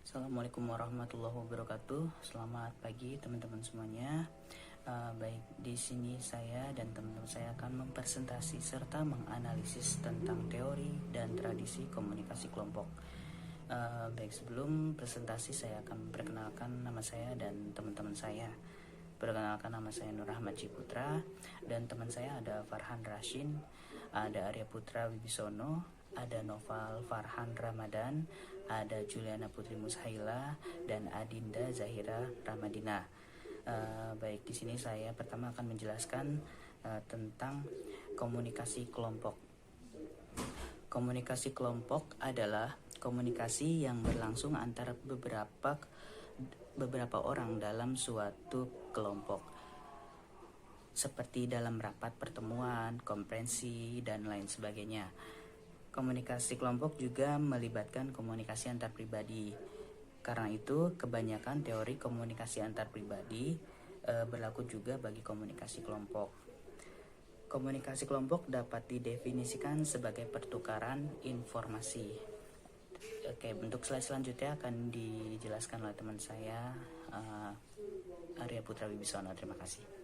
Assalamualaikum warahmatullahi wabarakatuh. Selamat pagi teman-teman semuanya. Baik, di sini saya dan teman-teman saya akan mempresentasi serta menganalisis tentang teori dan tradisi komunikasi kelompok. Baik, sebelum presentasi saya akan memperkenalkan nama saya dan teman-teman saya. Perkenalkan, nama saya Nur Ahmad Ciputra dan teman saya ada Farhan Rashin, ada Arya Putra Wibisono, ada Noval Farhan Ramadan, ada Juliana Putri Mushaila, dan Adinda Zahira Ramadina. Baik, di sini saya pertama akan menjelaskan tentang komunikasi kelompok. Komunikasi kelompok adalah komunikasi yang berlangsung antara beberapa orang dalam suatu kelompok, seperti dalam rapat pertemuan, konferensi, dan lain sebagainya. Komunikasi kelompok juga melibatkan komunikasi antar pribadi. Karena itu, kebanyakan teori komunikasi antar pribadi berlaku juga bagi komunikasi kelompok. Komunikasi kelompok dapat didefinisikan sebagai pertukaran informasi. Oke, untuk slide selanjutnya akan dijelaskan oleh teman saya, Arya Putra Wibisono. Terima kasih.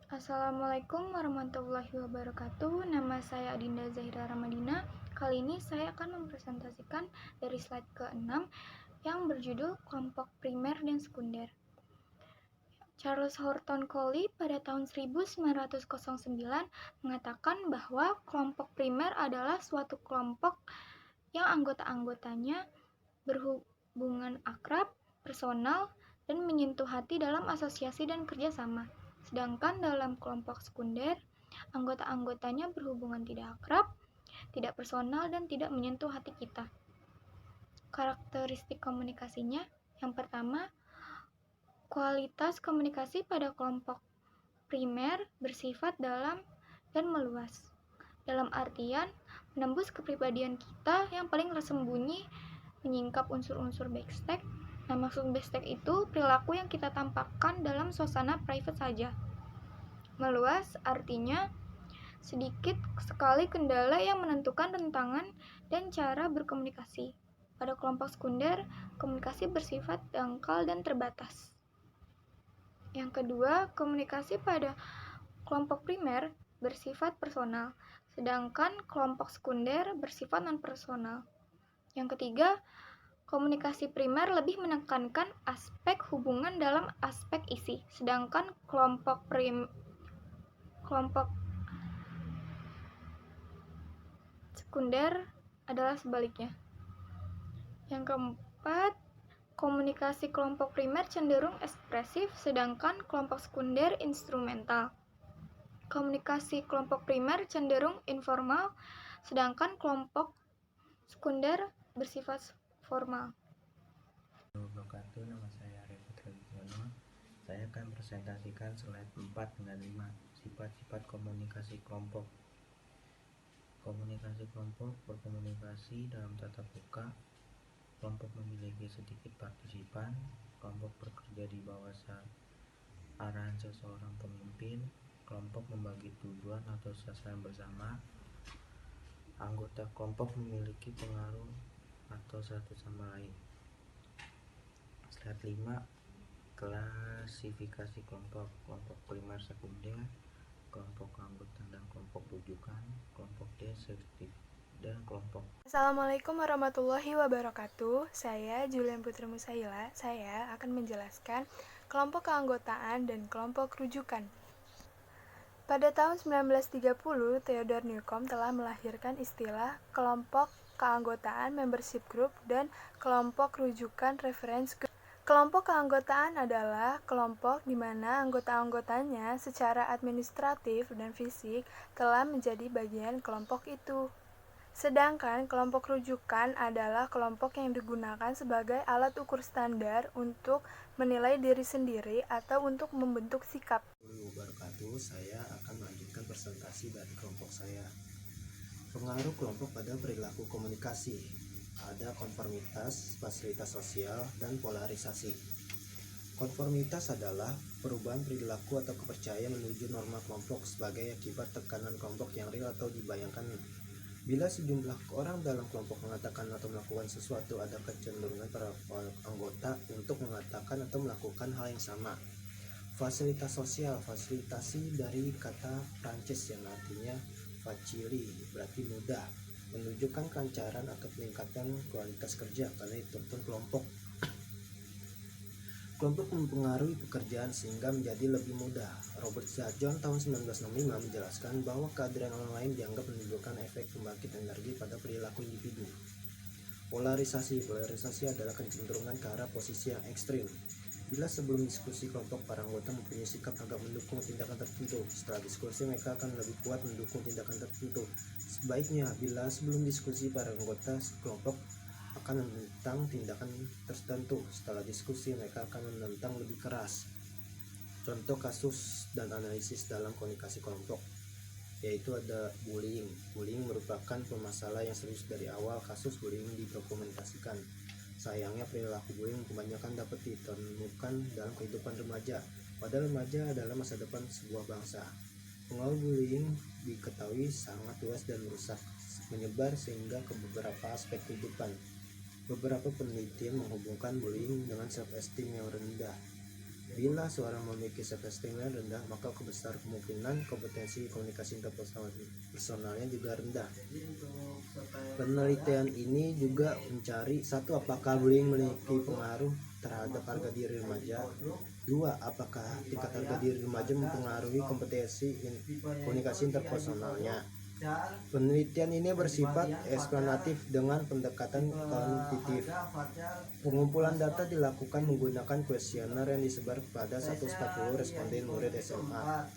Assalamualaikum warahmatullahi wabarakatuh. Nama saya Adinda Zahira Ramadina. Kali ini saya akan mempresentasikan dari slide ke-6 yang berjudul kelompok primer dan sekunder. Charles Horton Collie pada tahun 1909 mengatakan bahwa kelompok primer adalah suatu kelompok yang anggota-anggotanya berhubungan akrab, personal, dan menyentuh hati dalam asosiasi dan kerjasama. Sedangkan dalam kelompok sekunder, anggota-anggotanya berhubungan tidak akrab, tidak personal, dan tidak menyentuh hati kita. Karakteristik komunikasinya, yang pertama, kualitas komunikasi pada kelompok primer bersifat dalam dan meluas. Dalam artian, menembus kepribadian kita yang paling tersembunyi, menyingkap unsur-unsur backstage. Nah, maksud backstage itu perilaku yang kita tampakkan dalam suasana private saja. Meluas artinya sedikit sekali kendala yang menentukan rentangan dan cara berkomunikasi. Pada kelompok sekunder, komunikasi bersifat dangkal dan terbatas. Yang kedua, komunikasi pada kelompok primer bersifat personal, sedangkan kelompok sekunder bersifat non-personal. Yang ketiga, komunikasi primer lebih menekankan aspek hubungan dalam aspek isi, sedangkan kelompok sekunder adalah sebaliknya. Yang keempat, komunikasi kelompok primer cenderung ekspresif, sedangkan kelompok sekunder instrumental. Komunikasi kelompok primer cenderung informal, sedangkan kelompok sekunder bersifat formal. Nama saya Arya Putra Wibisono. Saya akan presentasikan slide 4 dan 5, sifat-sifat komunikasi kelompok. Komunikasi kelompok berkomunikasi dalam tatap muka. Kelompok memiliki sedikit partisipan. Kelompok bekerja di bawah arahan seseorang pemimpin. Kelompok membagi tujuan atau sasaran bersama. Anggota kelompok memiliki pengaruh atau satu sama lain. Slide 5, klasifikasi kelompok. Kelompok primer sekunder, kelompok anggotan dan kelompok rujukan, kelompok deskriptif, dan kelompok. Assalamualaikum warahmatullahi wabarakatuh. Saya Juliana Putri Mushaila. Saya akan menjelaskan kelompok keanggotaan dan kelompok rujukan. Pada tahun 1930, Theodor Newcomb telah melahirkan istilah kelompok keanggotaan membership group dan kelompok rujukan reference group. Kelompok keanggotaan adalah kelompok di mana anggota-anggotanya secara administratif dan fisik telah menjadi bagian kelompok itu. Sedangkan kelompok rujukan adalah kelompok yang digunakan sebagai alat ukur standar untuk menilai diri sendiri atau untuk membentuk sikap. Saya akan melanjutkan presentasi dari kelompok saya. Pengaruh kelompok pada perilaku komunikasi. Ada konformitas, fasilitas sosial, dan polarisasi. Konformitas adalah perubahan perilaku atau kepercayaan menuju norma kelompok sebagai akibat tekanan kelompok yang real atau dibayangkan Bila sejumlah orang dalam kelompok mengatakan atau melakukan sesuatu, ada kecenderungan para anggota untuk mengatakan atau melakukan hal yang sama. Fasilitas sosial, fasilitasi dari kata Prancis yang artinya facili, berarti mudah, menunjukkan kelancaran atau peningkatan kualitas kerja karena dituntun kelompok. Kelompok mempengaruhi pekerjaan sehingga menjadi lebih mudah. Robert John tahun 1965 menjelaskan bahwa kehadiran orang lain dianggap menimbulkan efek pembangkit energi pada perilaku individu. Polarisasi adalah kecenderungan ke arah posisi yang ekstrim. Bila sebelum diskusi kelompok para anggota mempunyai sikap agak mendukung tindakan tertentu, setelah diskusi mereka akan lebih kuat mendukung tindakan tertentu. Sebaiknya, bila sebelum diskusi para anggota kelompok akan menentang tindakan tertentu, setelah diskusi mereka akan menentang lebih keras. Contoh kasus dan analisis dalam komunikasi kelompok, yaitu ada bullying. Bullying merupakan permasalahan yang serius dari awal kasus bullying didokumentasikan. Sayangnya perilaku bullying kebanyakan dapat ditemukan dalam kehidupan remaja. Padahal remaja adalah masa depan sebuah bangsa. Pengaruh bullying diketahui sangat luas dan merusak, menyebar sehingga ke beberapa aspek kehidupan. Beberapa penelitian menghubungkan bullying dengan self-esteem yang rendah. Bila seorang memiliki self-esteem yang rendah, maka besar kemungkinan kompetensi komunikasi interpersonalnya juga rendah. Penelitian ini juga mencari: 1. Apakah bullying memiliki pengaruh terhadap harga diri remaja? 2. Apakah tingkat harga diri remaja mempengaruhi kompetensi komunikasi interpersonalnya? Penelitian ini bersifat eksplanatif dengan pendekatan kuantitatif. Pengumpulan data dilakukan menggunakan kuesioner yang disebar kepada 140 responden murid SMA.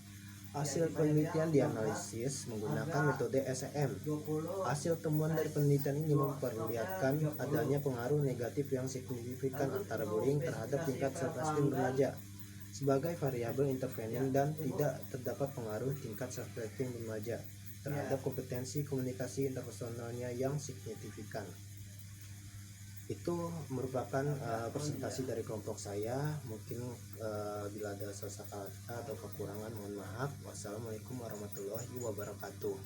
Hasil penelitian dianalisis menggunakan metode SEM. Hasil temuan dari penelitian ini memperlihatkan adanya pengaruh negatif yang signifikan antara bullying terhadap tingkat self-esteem remaja sebagai variabel intervening, dan tidak terdapat pengaruh tingkat self-esteem remaja terhadap kompetensi komunikasi interpersonalnya yang signifikan. Itu merupakan presentasi dari kelompok saya. Mungkin bila ada salah kata atau kekurangan mohon maaf. Wassalamualaikum warahmatullahi wabarakatuh.